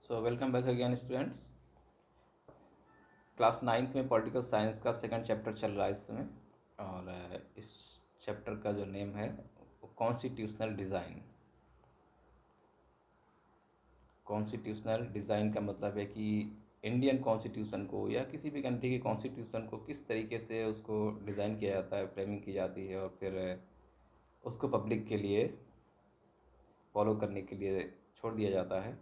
So welcome back again students. Class ninth में political science का second chapter चल रहा है इस समय। और इस चैप्टर का जो नेम है वो कॉन्स्टिट्यूशनल डिज़ाइन। कॉन्स्टिट्यूशनल डिज़ाइन का मतलब है कि इंडियन कॉन्स्टिट्यूशन को या किसी भी कंट्री के कॉन्स्टिट्यूशन को किस तरीके से उसको डिज़ाइन किया जाता है, फ्रेमिंग की जाती है और फिर उसको पब्लिक के लिए फॉलो करने के लिए छोड़ दिया जाता है।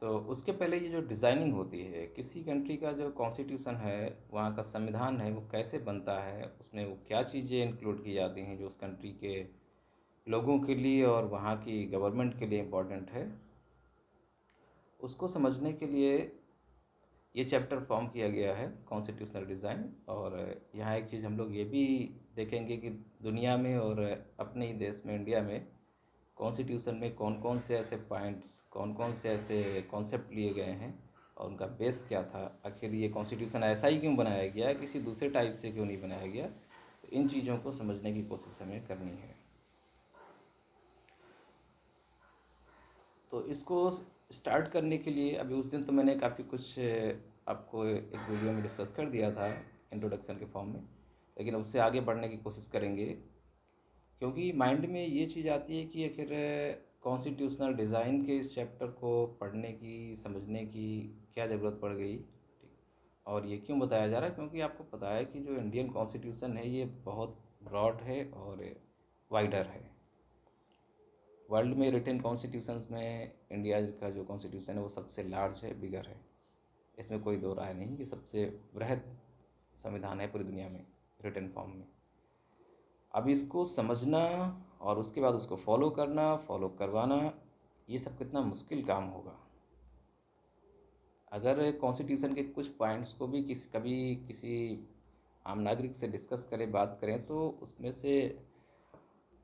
तो उसके पहले ये जो डिज़ाइनिंग होती है किसी कंट्री का, जो कॉन्स्टिट्यूशन है, वहाँ का संविधान है, वो कैसे बनता है, उसमें वो क्या चीज़ें इंक्लूड की जाती हैं जो उस कंट्री के लोगों के लिए और वहाँ की गवर्नमेंट के लिए इम्पोर्टेंट है, उसको समझने के लिए ये चैप्टर फॉर्म किया गया है, कॉन्स्टिट्यूशनल डिज़ाइन। और यहाँ एक चीज़ हम लोग ये भी देखेंगे कि दुनिया में और अपने ही देश में, इंडिया में, कॉन्स्टिट्यूशन में कौन कौन से ऐसे पॉइंट्स, कौन कौन से ऐसे कॉन्सेप्ट लिए गए हैं और उनका बेस क्या था। आखिर ये कॉन्स्टिट्यूशन ऐसा ही क्यों बनाया गया, किसी दूसरे टाइप से क्यों नहीं बनाया गया। तो इन चीज़ों को समझने की कोशिश हमें करनी है। तो इसको स्टार्ट करने के लिए अभी उस दिन तो मैंने काफ़ी कुछ आपको एक वीडियो में डिस्कस कर दिया था इंट्रोडक्शन के फॉर्म में, लेकिन उससे आगे बढ़ने की कोशिश करेंगे। क्योंकि माइंड में ये चीज़ आती है कि आखिर कॉन्स्टिट्यूशनल डिज़ाइन के इस चैप्टर को पढ़ने की, समझने की क्या ज़रूरत पड़ गई। ठीक। और ये क्यों बताया जा रहा है, क्योंकि आपको पता है कि जो इंडियन कॉन्स्टिट्यूशन है ये बहुत ब्रॉड है और वाइडर है। वर्ल्ड में रिटन कॉन्स्टिट्यूशंस में इंडिया का जो कॉन्स्टिट्यूशन है वो सबसे लार्ज है, बिगर है। इसमें कोई दो राय नहीं, ये सबसे बृहद संविधान है पूरी दुनिया में रिटन फॉर्म में। अब इसको समझना और उसके बाद उसको फॉलो करना, फॉलो करवाना, ये सब कितना मुश्किल काम होगा। अगर कॉन्स्टिट्यूशन के कुछ पॉइंट्स को भी किसी आम नागरिक से डिस्कस करें, बात करें, तो उसमें से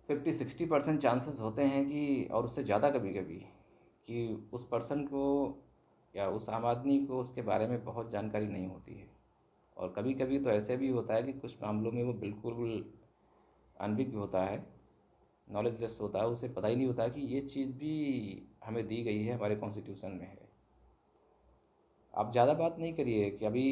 50-60% चांसेस होते हैं कि, और उससे ज़्यादा कभी कभी, कि उस पर्सन को या उस आम आदमी को उसके बारे में बहुत जानकारी नहीं होती है। और कभी कभी तो ऐसे भी होता है कि कुछ मामलों में वो बिल्कुल अनभिज्ञ होता है, नॉलेजलेस होता है, उसे पता ही नहीं होता कि ये चीज़ भी हमें दी गई है, हमारे कॉन्स्टिट्यूशन में है। आप ज़्यादा बात नहीं करिए कि अभी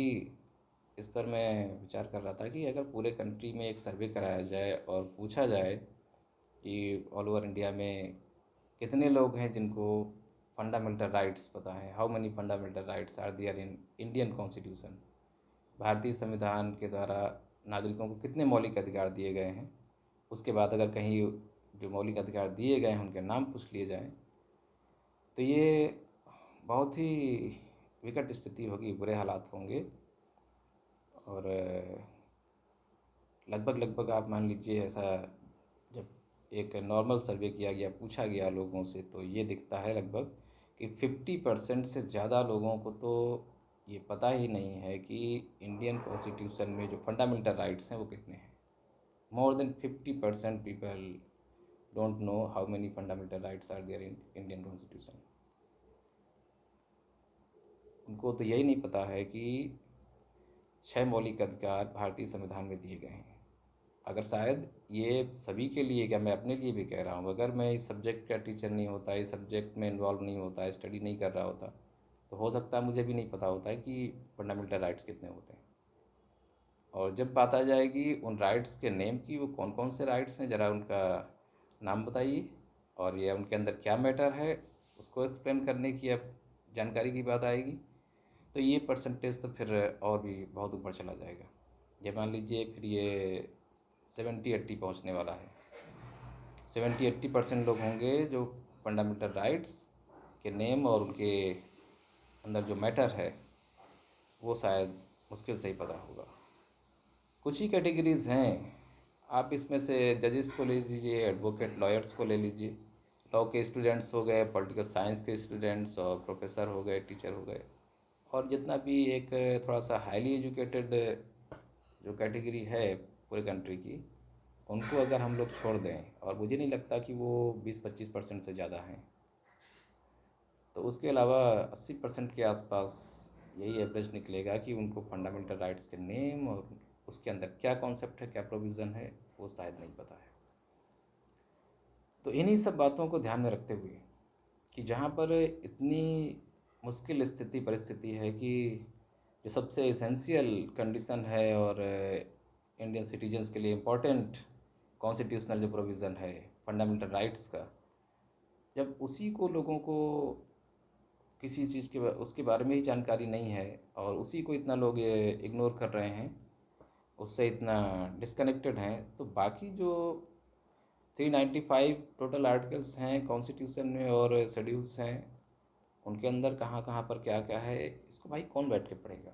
इस पर मैं विचार कर रहा था कि अगर पूरे कंट्री में एक सर्वे कराया जाए और पूछा जाए कि ऑल ओवर इंडिया में कितने लोग हैं जिनको फंडामेंटल राइट्स पता है, how many fundamental rights are there in Indian constitution, भारतीय संविधान के द्वारा नागरिकों को कितने मौलिक अधिकार दिए गए हैं। उसके बाद अगर कहीं जो मौलिक अधिकार दिए गए हैं उनके नाम पूछ लिए जाएं, तो ये बहुत ही विकट स्थिति होगी, बुरे हालात होंगे। और लगभग लगभग आप मान लीजिए, ऐसा जब एक नॉर्मल सर्वे किया गया, पूछा गया लोगों से, तो ये दिखता है लगभग कि 50% से ज़्यादा लोगों को तो ये पता ही नहीं है कि इंडियन कॉन्स्टिट्यूशन में जो फंडामेंटल राइट्स हैं वो कितने हैं। More than 50% people don't know how many fundamental rights are there in Indian constitution. उनको तो यही नहीं पता है कि 6 मौलिक अधिकार भारतीय संविधान में दिए गए हैं। अगर शायद ये सभी के लिए, क्या मैं अपने लिए भी कह रहा हूँ, अगर मैं इस सब्जेक्ट का टीचर नहीं होता, इस सब्जेक्ट में इन्वॉल्व नहीं होता, स्टडी नहीं कर रहा होता, तो हो सकता है मुझे भी नहीं पता होता है कि फंडामेंटल राइट्स कितने होते हैं। और जब बात आ जाएगी उन राइट्स के नेम की, वो कौन कौन से राइट्स हैं, ज़रा उनका नाम बताइए और ये उनके अंदर क्या मैटर है, उसको एक्सप्लेन करने की अब जानकारी की बात आएगी, तो ये परसेंटेज तो फिर और भी बहुत ऊपर चला जाएगा। ये मान लीजिए फिर ये 70-80 पहुँचने वाला है। 70-80% लोग होंगे जो फंडामेंटल राइट्स के नेम और उनके अंदर जो मैटर है वो शायद मुश्किल से ही पता होगा। कुछ ही कैटेगरीज़ हैं। आप इसमें से जजेस को ले लीजिए, एडवोकेट लॉयर्स को ले लीजिए, लॉ के स्टूडेंट्स हो गए, पॉलिटिकल साइंस के स्टूडेंट्स और प्रोफेसर हो गए, टीचर हो गए, और जितना भी एक थोड़ा सा हाईली एजुकेटेड जो कैटेगरी है पूरे कंट्री की, उनको अगर हम लोग छोड़ दें, और मुझे नहीं लगता कि वो 20-25% से ज़्यादा हैं, तो उसके अलावा 80% के आसपास यही एवरेज निकलेगा कि उनको फंडामेंटल राइट्स के नेम और उसके अंदर क्या कॉन्सेप्ट है, क्या प्रोविज़न है, वो शायद नहीं पता है। तो इन्हीं सब बातों को ध्यान में रखते हुए कि जहाँ पर इतनी मुश्किल स्थिति परिस्थिति है कि जो सबसे एसेंशियल कंडीशन है और इंडियन सिटीजन्स के लिए इम्पोर्टेंट कॉन्स्टिट्यूशनल जो प्रोविज़न है फंडामेंटल राइट्स का, जब उसी को लोगों को किसी चीज़ के उसके बारे में ही जानकारी नहीं है और उसी को इतना लोग इग्नोर कर रहे हैं, उससे इतना डिस्कनेक्टेड हैं, तो बाकी जो 395 टोटल आर्टिकल्स हैं कॉन्स्टिट्यूशन में और शेड्यूल्स हैं, उनके अंदर कहाँ कहाँ पर क्या क्या है, इसको भाई कौन बैठ के पढ़ेगा।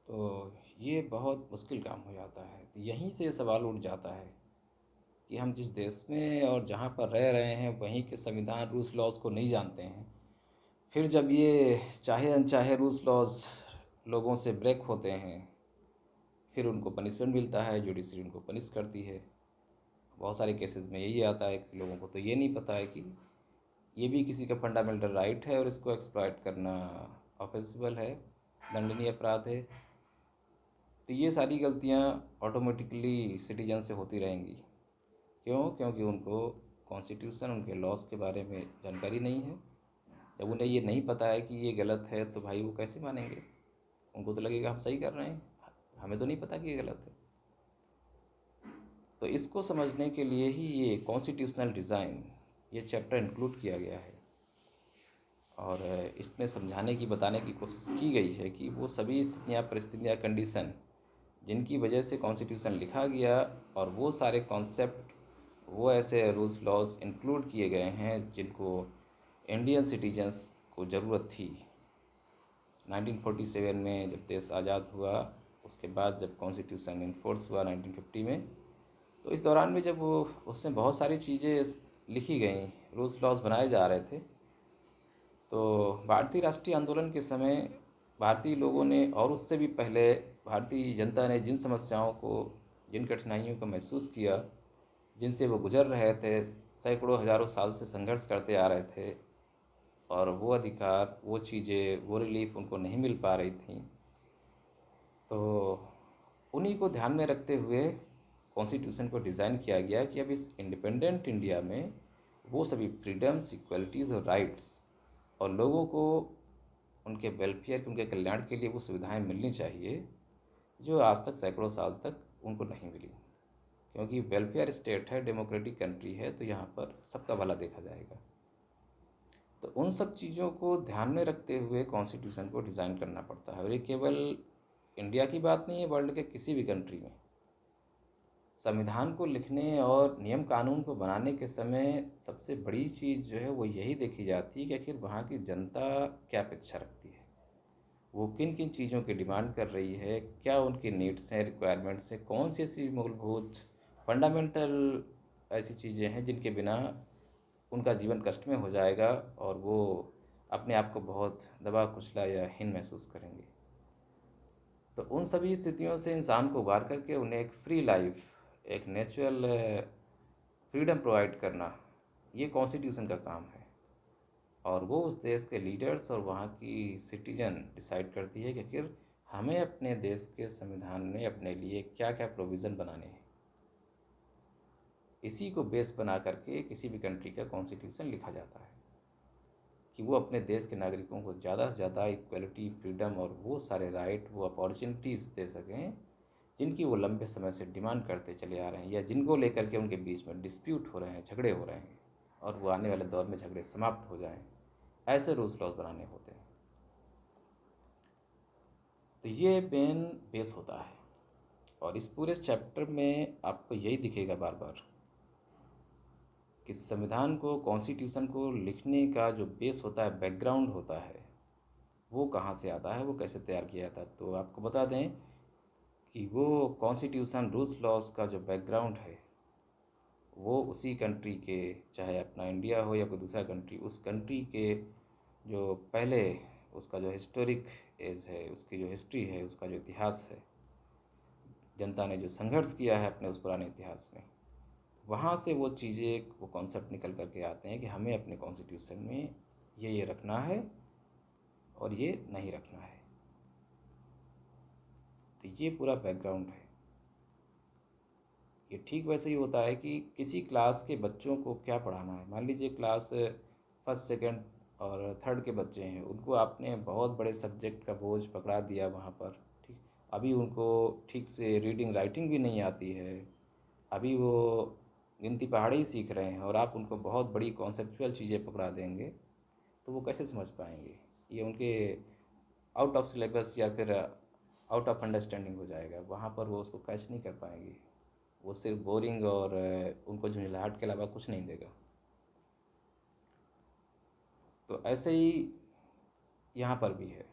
तो ये बहुत मुश्किल काम हो जाता है। तो यहीं से सवाल उठ जाता है कि हम जिस देश में और जहाँ पर रह रहे हैं वहीं के संविधान रूल्स लॉज को नहीं जानते हैं, फिर जब ये चाहे अनचाहे रूल्स लॉज लोगों से ब्रेक होते हैं, फिर उनको पनिशमेंट मिलता है, जुडिशरी उनको पनिश करती है। बहुत सारे केसेस में यही आता है कि लोगों को तो ये नहीं पता है कि ये भी किसी का फंडामेंटल राइट है और इसको एक्सप्लॉइट करना ऑफेंसिबल है, दंडनीय अपराध है। तो ये सारी गलतियाँ ऑटोमेटिकली सिटीजन से होती रहेंगी। क्यों? क्योंकि उनको कॉन्स्टिट्यूशन उनके लॉज के बारे में जानकारी नहीं है। जब उन्हें ये नहीं पता है कि ये गलत है तो भाई वो कैसे मानेंगे? उनको तो लगेगा हम सही कर रहे हैं, हमें तो नहीं पता कि ये गलत है। तो इसको समझने के लिए ही ये कॉन्स्टिट्यूशनल डिज़ाइन ये चैप्टर इंक्लूड किया गया है और इसमें समझाने की बताने की कोशिश की गई है कि वो सभी स्थितियाँ परिस्थितियाँ कंडीशन जिनकी वजह से कॉन्स्टिट्यूशन लिखा गया और वो सारे कॉन्सेप्ट वो ऐसे रूल्स लॉज इंक्लूड किए गए हैं जिनको इंडियन सिटीजन्स को ज़रूरत थी। 1947 में जब देश आज़ाद हुआ, उसके बाद जब कॉन्स्टिट्यूशन इन्फोर्स हुआ 1950 में, तो इस दौरान में जब वो उसमें बहुत सारी चीज़ें लिखी गई, रूल्स लॉज बनाए जा रहे थे, तो भारतीय राष्ट्रीय आंदोलन के समय भारतीय लोगों ने और उससे भी पहले भारतीय जनता ने जिन समस्याओं को, जिन कठिनाइयों को महसूस किया, जिनसे वो गुजर रहे थे, सैकड़ों हज़ारों साल से संघर्ष करते आ रहे थे, और वो अधिकार, वो चीज़ें, वो रिलीफ उनको नहीं मिल पा रही थी, तो उन्हीं को ध्यान में रखते हुए कॉन्स्टिट्यूशन को डिज़ाइन किया गया कि अब इस इंडिपेंडेंट इंडिया में वो सभी फ्रीडम्स, इक्वलिटीज़ और राइट्स और लोगों को उनके वेलफेयर, उनके कल्याण के लिए वो सुविधाएं मिलनी चाहिए जो आज तक सैकड़ों साल तक उनको नहीं मिली। क्योंकि वेलफेयर स्टेट है, डेमोक्रेटिक कंट्री है, तो यहाँ पर सबका भला देखा जाएगा। तो उन सब चीज़ों को ध्यान में रखते हुए कॉन्स्टिट्यूशन को डिज़ाइन करना पड़ता है। और ये केवल इंडिया की बात नहीं है, वर्ल्ड के किसी भी कंट्री में संविधान को लिखने और नियम कानून को बनाने के समय सबसे बड़ी चीज़ जो है वो यही देखी जाती है कि आखिर वहाँ की जनता क्या अपेक्षा रखती है, वो किन किन चीज़ों की डिमांड कर रही है, क्या उनकी नीड्स हैं, रिक्वायरमेंट्स हैं, कौन सी ऐसी मूलभूत फंडामेंटल ऐसी चीज़ें हैं जिनके बिना उनका जीवन कष्ट में हो जाएगा और वो अपने आप को बहुत दबा कुचला या हीन महसूस करेंगे। तो उन सभी स्थितियों से इंसान को उबार करके उन्हें एक फ्री लाइफ, एक नेचुरल फ्रीडम प्रोवाइड करना, ये कॉन्स्टिट्यूशन का काम है। और वो उस देश के लीडर्स और वहाँ की सिटीजन डिसाइड करती है कि आखिर हमें अपने देश के संविधान में अपने लिए क्या क्या प्रोविज़न बनाने हैं। इसी को बेस बना करके किसी भी कंट्री का कॉन्स्टिट्यूशन लिखा जाता है कि वो अपने देश के नागरिकों को ज़्यादा से ज़्यादा इक्वलिटी, फ्रीडम और वो सारे राइट, वो अपॉर्चुनिटीज़ दे सकें जिनकी वो लंबे समय से डिमांड करते चले आ रहे हैं या जिनको लेकर के उनके बीच में डिस्प्यूट हो रहे हैं, झगड़े हो रहे हैं, और वो आने वाले दौर में झगड़े समाप्त हो जाएं। ऐसे रूल्स लॉज बनाने होते हैं। तो ये मेन बेस होता है और इस पूरे चैप्टर में आपको यही दिखेगा बार बार कि संविधान को, कॉन्स्टिट्यूशन को लिखने का जो बेस होता है, बैकग्राउंड होता है, वो कहाँ से आता है, वो कैसे तैयार किया जाता है। तो आपको बता दें कि वो कॉन्स्टिट्यूशन रूल्स लॉज का जो बैकग्राउंड है वो उसी कंट्री के, चाहे अपना इंडिया हो या कोई दूसरा कंट्री, उस कंट्री के जो पहले उसका जो हिस्टोरिक एज है, उसकी जो हिस्ट्री है, उसका जो इतिहास है, जनता ने जो संघर्ष किया है अपने उस पुराने इतिहास में, वहाँ से वो चीज़ें, वो कॉन्सेप्ट निकल करके आते हैं कि हमें अपने कॉन्स्टिट्यूशन में ये रखना है और ये नहीं रखना है। तो ये पूरा बैकग्राउंड है। ये ठीक वैसे ही होता है कि किसी क्लास के बच्चों को क्या पढ़ाना है। मान लीजिए क्लास फर्स्ट सेकंड और थर्ड के बच्चे हैं, उनको आपने बहुत बड़े सब्जेक्ट का बोझ पकड़ा दिया वहाँ पर। ठीक, अभी उनको ठीक से रीडिंग राइटिंग भी नहीं आती है, अभी वो गिनती पहाड़ी ही सीख रहे हैं, और आप उनको बहुत बड़ी कॉन्सेप्चुअल चीज़ें पकड़ा देंगे तो वो कैसे समझ पाएंगे? ये उनके आउट ऑफ सिलेबस या फिर आउट ऑफ अंडरस्टैंडिंग हो जाएगा, वहाँ पर वो उसको कैच नहीं कर पाएंगे। वो सिर्फ बोरिंग और उनको झुंझलाहट के अलावा कुछ नहीं देगा। तो ऐसे ही यहाँ पर भी है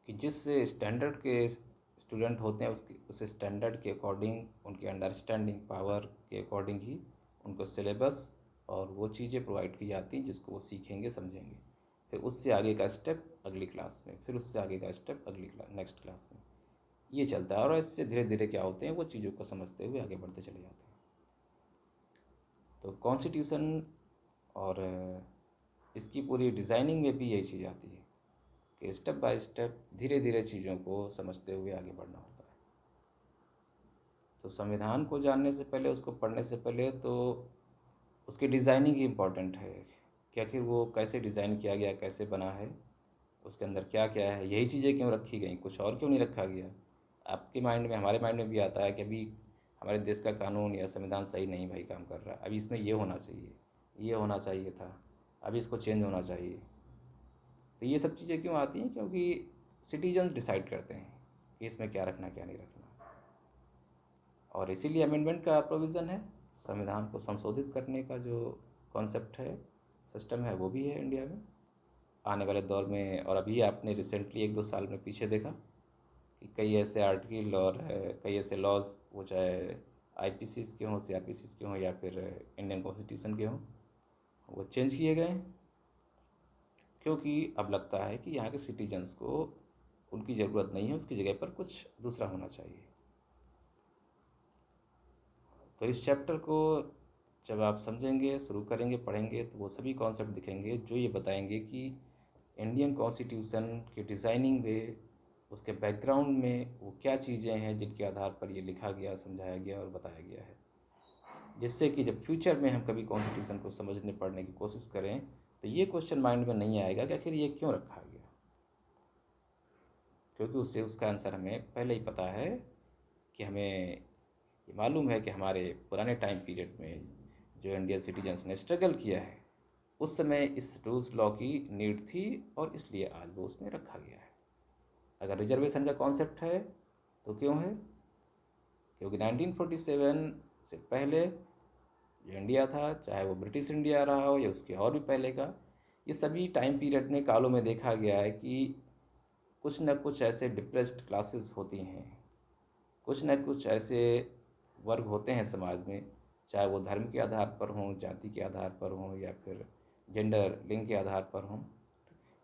कि जिस स्टैंडर्ड के स्टूडेंट होते हैं उसकी उस स्टैंडर्ड के अकॉर्डिंग, उनकी अंडरस्टैंडिंग पावर के अकॉर्डिंग ही उनको सिलेबस और वो चीज़ें प्रोवाइड की जाती हैं जिसको वो सीखेंगे समझेंगे। फिर उससे आगे का स्टेप अगली क्लास में, फिर उससे आगे का स्टेप अगली क्लास, नेक्स्ट क्लास में, ये चलता है। और इससे धीरे धीरे क्या होते हैं, वो चीज़ों को समझते हुए आगे बढ़ते चले जाते हैं। तो कॉन्स्टिट्यूशन और इसकी पूरी डिज़ाइनिंग में भी यही चीज़ आती है कि स्टेप बाय स्टेप धीरे धीरे चीज़ों को समझते हुए आगे बढ़ना होता है। तो संविधान को जानने से पहले, उसको पढ़ने से पहले तो उसकी डिज़ाइनिंग ही इम्पॉर्टेंट है कि आखिर वो कैसे डिज़ाइन किया गया, कैसे बना है, उसके अंदर क्या क्या है, यही चीज़ें क्यों रखी गई, कुछ और क्यों नहीं रखा गया। आपके माइंड में, हमारे माइंड में भी आता है कि अभी हमारे देश का कानून या संविधान सही नहीं भाई काम कर रहा, अभी इसमें ये होना चाहिए, ये होना चाहिए था, अभी इसको चेंज होना चाहिए। तो ये सब चीज़ें क्यों आती हैं? क्योंकि सिटीजन्स डिसाइड करते हैं कि इसमें क्या रखना क्या नहीं रखना। और इसीलिए अमेंडमेंट का प्रोविज़न है, संविधान को संशोधित करने का जो कॉन्सेप्ट है, सिस्टम है, वो भी है इंडिया में आने वाले दौर में। और अभी आपने रिसेंटली 1-2 साल में पीछे देखा कि कई ऐसे आर्टिकल और कई ऐसे लॉज, वो चाहे आईपीसीज़ के हों, सीआरपीसीज़ के हों या फिर इंडियन कॉन्स्टिट्यूशन के हों, वो चेंज किए गए। क्योंकि अब लगता है कि यहाँ के सिटीजन्स को उनकी ज़रूरत नहीं है, उसकी जगह पर कुछ दूसरा होना चाहिए। तो इस चैप्टर को जब आप समझेंगे, शुरू करेंगे, पढ़ेंगे, तो वो सभी कॉन्सेप्ट दिखेंगे जो ये बताएंगे कि इंडियन कॉन्स्टिट्यूशन की डिज़ाइनिंग में, उसके बैकग्राउंड में वो क्या चीज़ें हैं जिनके आधार पर ये लिखा गया, समझाया गया और बताया गया है, जिससे कि जब फ्यूचर में हम कभी कॉन्स्टिट्यूशन को समझने पढ़ने की कोशिश करें तो ये क्वेश्चन माइंड में नहीं आएगा कि आखिर ये क्यों रखा गया, क्योंकि उससे उसका आंसर हमें पहले ही पता है कि हमें ये मालूम है कि हमारे पुराने टाइम पीरियड में जो इंडियन सिटीजन्स ने स्ट्रगल किया है, उस समय इस रूल्स लॉ की नीड थी और इसलिए आज वो उसमें रखा गया है। अगर रिजर्वेशन का कॉन्सेप्ट है तो क्यों है? क्योंकि 1947 से पहले जो इंडिया था, चाहे वो ब्रिटिश इंडिया रहा हो या उसके और भी पहले का, ये सभी टाइम पीरियड में, कालों में देखा गया है कि कुछ न कुछ ऐसे डिप्रेस्ड क्लासेस होती हैं, कुछ न कुछ ऐसे वर्ग होते हैं समाज में, चाहे वो धर्म के आधार पर हों, जाति के आधार पर हों या फिर जेंडर, लिंग के आधार पर हों,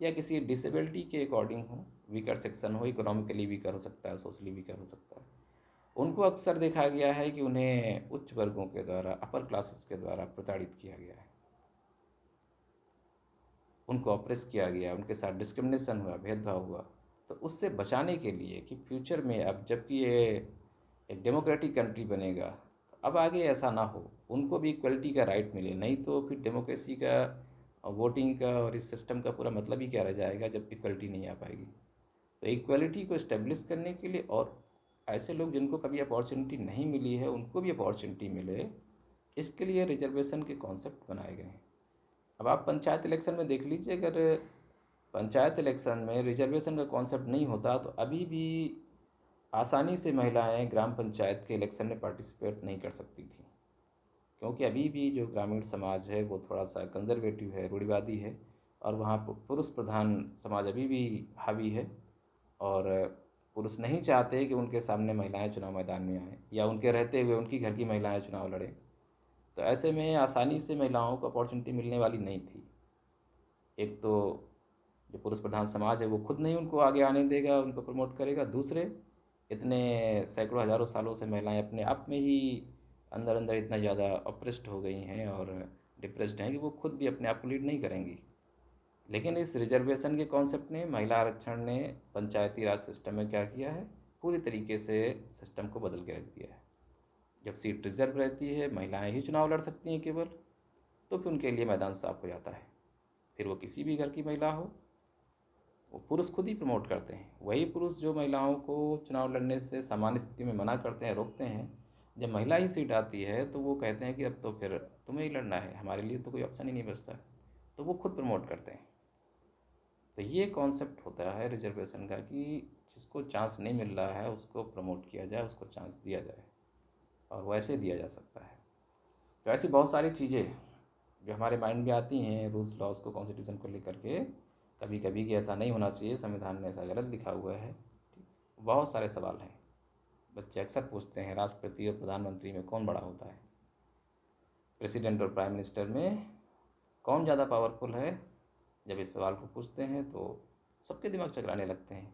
या किसी डिसेबिलिटी के अकॉर्डिंग हो, वीकर सेक्शन हो, इकोनॉमिकली वीकर हो सकता है, सोशली वीकर हो सकता है। उनको अक्सर देखा गया है कि उन्हें उच्च वर्गों के द्वारा, अपर क्लासेस के द्वारा प्रताड़ित किया गया है, उनको ऑप्रेस किया गया, उनके साथ डिस्क्रिमिनेशन हुआ, भेदभाव हुआ। तो उससे बचाने के लिए कि फ्यूचर में, अब जबकि ये एक डेमोक्रेटिक कंट्री बनेगा, तो अब आगे ऐसा ना हो, उनको भी इक्वलिटी का राइट मिले, नहीं तो फिर डेमोक्रेसी का, वोटिंग का और इस सिस्टम का पूरा मतलब ही क्या रह जाएगा जब इक्वलिटी नहीं आ पाएगी। तो इक्वलिटी को इस्टेब्लिश करने के लिए और ऐसे लोग जिनको कभी अपॉर्चुनिटी नहीं मिली है उनको भी अपॉर्चुनिटी मिले, इसके लिए रिजर्वेशन के कॉन्सेप्ट बनाए गए हैं। अब आप पंचायत इलेक्शन में देख लीजिए, अगर पंचायत इलेक्शन में रिजर्वेशन का कॉन्सेप्ट नहीं होता तो अभी भी आसानी से महिलाएं ग्राम पंचायत के इलेक्शन में पार्टिसिपेट नहीं कर सकती थी, क्योंकि अभी भी जो ग्रामीण समाज है वो थोड़ा सा कंजर्वेटिव है, रूढ़िवादी है, और वहाँ पुरुष प्रधान समाज अभी भी हावी है। और पुरुष नहीं चाहते कि उनके सामने महिलाएं चुनाव मैदान में आएँ या उनके रहते हुए उनकी घर की महिलाएं चुनाव लड़ें। तो ऐसे में आसानी से महिलाओं को अपॉर्चुनिटी मिलने वाली नहीं थी। एक तो जो पुरुष प्रधान समाज है वो खुद नहीं उनको आगे आने देगा, उनको प्रमोट करेगा। दूसरे, इतने सैकड़ों हज़ारों सालों से महिलाएं अपने आप में ही अंदर अंदर इतना ज़्यादा ऑप्रेस्ड हो गई हैं और डिप्रेस्ड हैं कि वो खुद भी अपने आप को लीड नहीं करेंगी। लेकिन इस रिजर्वेशन के कॉन्सेप्ट ने, महिला आरक्षण ने पंचायती राज सिस्टम में क्या किया है, पूरी तरीके से सिस्टम को बदल के रख दिया है। जब सीट रिजर्व रहती है, महिलाएं ही चुनाव लड़ सकती हैं केवल, तो फिर उनके लिए मैदान साफ हो जाता है। फिर वो किसी भी घर की महिला हो, वो पुरुष खुद ही प्रमोट करते हैं। वही पुरुष जो महिलाओं को चुनाव लड़ने से सामान्य स्थिति में मना करते हैं, रोकते हैं, जब महिला ही सीट आती है तो वो कहते हैं कि अब तो फिर तुम्हें ही लड़ना है, हमारे लिए तो कोई ऑप्शन ही नहीं बचता। तो वो खुद प्रमोट करते हैं। तो ये कॉन्सेप्ट होता है रिजर्वेशन का कि जिसको चांस नहीं मिल रहा है उसको प्रमोट किया जाए, उसको चांस दिया जाए, और वैसे दिया जा सकता है। तो ऐसी बहुत सारी चीज़ें जो हमारे माइंड में आती हैं रूल्स लॉज को, कॉन्स्टिट्यूशन को लेकर के, कभी कभी कि ऐसा नहीं होना चाहिए, संविधान में ऐसा गलत लिखा हुआ है। बहुत सारे सवाल हैं। बच्चे अक्सर पूछते हैं राष्ट्रपति और प्रधानमंत्री में कौन बड़ा होता है, प्रेसिडेंट और प्राइम मिनिस्टर में कौन ज़्यादा पावरफुल है। जब इस सवाल को पूछते हैं तो सबके दिमाग चकराने लगते हैं,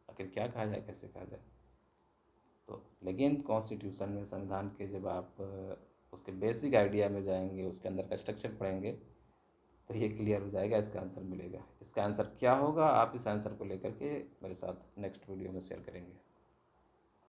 आखिर क्या कहा जाए, कैसे कहा जाए। तो लेकिन कॉन्स्टिट्यूशन में, संविधान के जब आप उसके बेसिक आइडिया में जाएंगे, उसके अंदर का स्ट्रक्चर पढ़ेंगे, तो ये क्लियर हो जाएगा, इसका आंसर मिलेगा। इसका आंसर क्या होगा, आप इस आंसर को लेकर के मेरे साथ नेक्स्ट वीडियो में शेयर करेंगे।